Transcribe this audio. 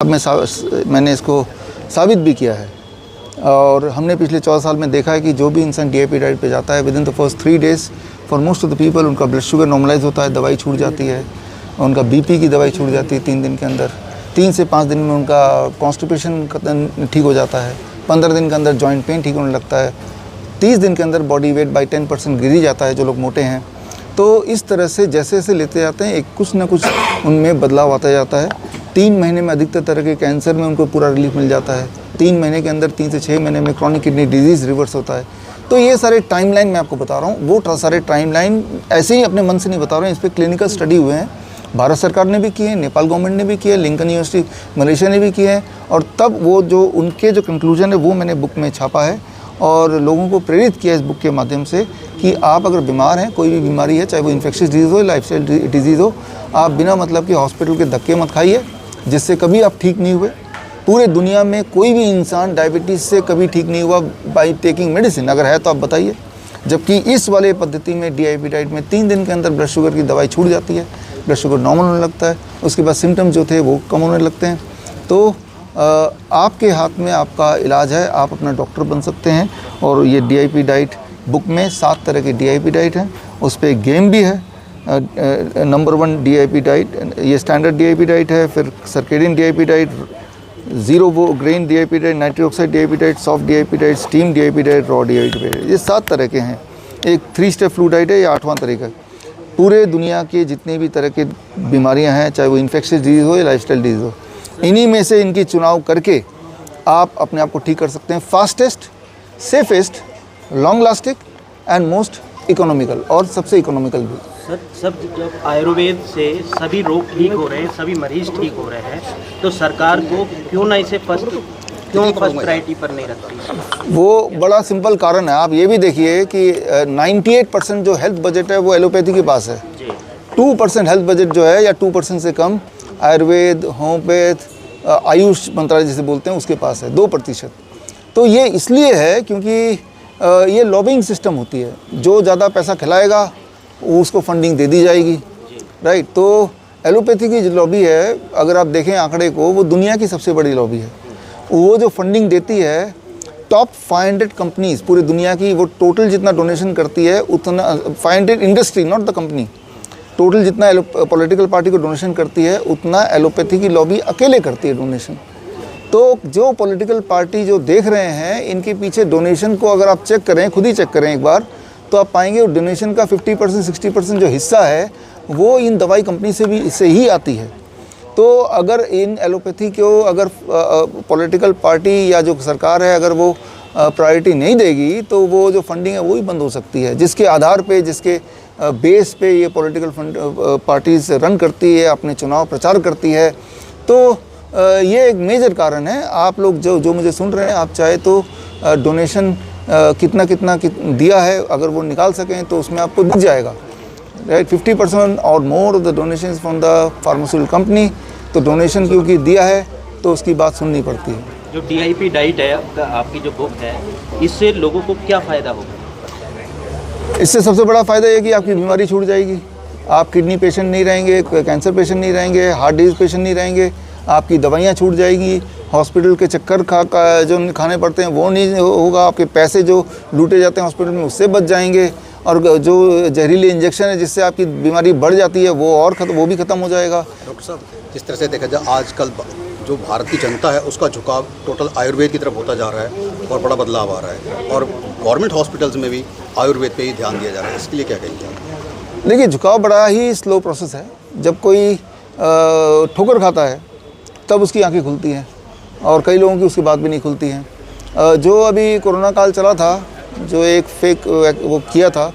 मैंने इसको साबित भी किया है। और हमने पिछले 14 साल में देखा है कि जो भी इंसान DIP डाइट पे जाता है, with in the first 3 days for most of the people उनका ब्लड शुगर नॉर्मलाइज होता है, दवाई छूट जाती है, उनका BP की दवाई छूट जाती है 3 दिन के अंदर, 3 से 5 दिन में उनका कॉन्स्टिपेशन ठीक हो जाता है, 15 दिन के अंदर जॉइंट पेन ठीक होने लगता है, 30 दिन के अंदर बॉडी वेट बाई 10% गिर ही जाता है जो लोग मोटे हैं। तो इस तरह से जैसे जैसे लेते जाते हैं एक कुछ ना कुछ उनमें बदलाव आता जाता है। 3 महीने में अधिकतर तरह के कैंसर में उनको पूरा रिलीफ मिल जाता है, 3 महीने के अंदर 3 से 6 महीने में क्रॉनिक किडनी डिजीज़ रिवर्स होता है। तो ये सारे टाइमलाइन मैं आपको बता रहा हूँ, वो सारे टाइमलाइन ऐसे ही अपने मन से नहीं बता रहा हूँ, इस पर क्लिनिकल स्टडी हुए हैं, भारत सरकार ने भी किए हैं, नेपाल गवर्नमेंट ने भी किए, लिंकन यूनिवर्सिटी मलेशिया ने भी किए हैं। और तब वो जो उनके जो कंक्लूजन है वो मैंने बुक में छापा है और लोगों को प्रेरित किया इस बुक के माध्यम से कि आप अगर बीमार हैं, कोई भी बीमारी है, चाहे वो इन्फेक्शियस डिजीज़ हो, लाइफस्टाइल डिजीज़ हो, आप बिना मतलब कि हॉस्पिटल के धक्के मत खाइए, जिससे कभी आप ठीक नहीं हुए। पूरे दुनिया में कोई भी इंसान डायबिटीज़ से कभी ठीक नहीं हुआ बाई टेकिंग मेडिसिन, अगर है तो आप बताइए। जबकि इस वाले पद्धति में DIP डाइट में 3 दिन के अंदर ब्लड शुगर की दवाई छूट जाती है, ब्लड शुगर नॉर्मल होने लगता है, उसके बाद सिम्टम्स जो थे वो कम होने लगते हैं। तो आपके हाथ में आपका इलाज है, आप अपना डॉक्टर बन सकते हैं। और ये DIP डाइट बुक में 7 तरह के DIP डाइट हैं, उस पर एक गेम भी है। नंबर 1 DIP डाइट, ये स्टैंडर्ड DIP डाइट है, फिर सर्केडियन DIP डाइट, ज़ीरो वो grain DIP diet, nitric oxide DIP diet, soft DIP diet, steam DIP diet, raw DIP diet, ये 7 तरह के हैं। एक 3 स्टेप फ्लू डाइट है, ये 8वां तरीका। पूरे दुनिया के जितने भी तरह के बीमारियां हैं, चाहे वो इन्फेक्शियस डिजीज़ हो या लाइफस्टाइल डिजीज़ हो, इन्हीं में से इनकी चुनाव करके आप अपने आप को ठीक कर सकते हैं। Fastest, safest, long lasting and most economical, और सबसे इकोनॉमिकल भी। सर, सब जब आयुर्वेद से सभी रोग ठीक हो रहे हैं, सभी मरीज ठीक हो रहे हैं, तो सरकार को क्यों ना इसे फर्स्ट प्रायोरिटी पर नहीं रखती? वो बड़ा सिंपल कारण है। आप ये भी देखिए कि 98% जो हेल्थ बजट है वो एलोपैथी के पास है, 2% हेल्थ बजट जो है या 2% से कम आयुर्वेद, होम्योपैथ, आयुष मंत्रालय जिसे बोलते हैं उसके पास है, 2%। तो ये इसलिए है क्योंकि ये लॉबिंग सिस्टम होती है, जो ज़्यादा पैसा खिलाएगा उसको फंडिंग दे दी जाएगी, राइट। तो एलोपैथी की जो लॉबी है, अगर आप देखें आंकड़े को, वो दुनिया की सबसे बड़ी लॉबी है। वो जो फंडिंग देती है, टॉप 500 कंपनीज पूरी दुनिया की, वो टोटल जितना डोनेशन करती है उतना 500 industry, not the company, total जितना पॉलिटिकल पार्टी को डोनेशन करती है उतना एलोपैथी की लॉबी अकेले करती है डोनेशन। तो जो पॉलिटिकल पार्टी जो देख रहे हैं, इनके पीछे डोनेशन को अगर आप चेक करें, खुद ही चेक करें एक बार, तो आप पाएंगे डोनेशन का 50% 60% जो हिस्सा है वो इन दवाई कंपनी से ही आती है। तो अगर इन एलोपैथी को अगर पॉलिटिकल पार्टी या जो सरकार है अगर वो प्रायोरिटी नहीं देगी, तो वो जो फंडिंग है वो ही बंद हो सकती है, जिसके आधार पे, जिसके बेस पे ये पॉलिटिकल पार्टीज रन करती है, अपने चुनाव प्रचार करती है। तो ये एक मेजर कारण है। आप लोग जो मुझे सुन रहे हैं, आप चाहे तो डोनेशन कितना दिया है, अगर वो निकाल सकें तो उसमें आपको दिख जाएगा, राइट। 50% और more of the donations from the pharmaceutical company. तो डोनेशन क्योंकि दिया है तो उसकी बात सुननी पड़ती है। जो DIP डाइट है आपकी जो बुक है, इससे लोगों को क्या फ़ायदा होगा? इससे सबसे बड़ा फ़ायदा ये कि आपकी बीमारी छूट जाएगी, आप किडनी पेशेंट नहीं रहेंगे, कैंसर पेशेंट नहीं रहेंगे, हार्ट डिजीज़ पेशेंट नहीं रहेंगे, आपकी दवाइयाँ छूट जाएगी, हॉस्पिटल के चक्कर जो खाने पड़ते हैं वो नहीं होगा, आपके पैसे जो लूटे जाते हैं हॉस्पिटल में उससे बच जाएंगे, और जो जहरीले इंजेक्शन है जिससे आपकी बीमारी बढ़ जाती है वो भी ख़त्म हो जाएगा। डॉक्टर साहब, जिस तरह से देखा जाए आजकल जो भारत की जनता है उसका झुकाव टोटल आयुर्वेद की तरफ होता जा रहा है और बड़ा बदलाव आ रहा है, और गवर्नमेंट हॉस्पिटल्स में भी आयुर्वेद पे ही ध्यान दिया जा रहा है, इसके लिए क्या कहेंगे आप? देखिए, झुकाव बड़ा ही स्लो प्रोसेस है। जब कोई ठोकर खाता है तब उसकी आंखें खुलती हैं, और कई लोगों की उसके बाद भी नहीं खुलती हैं। जो अभी कोरोना काल चला था, जो एक फेक वो किया था,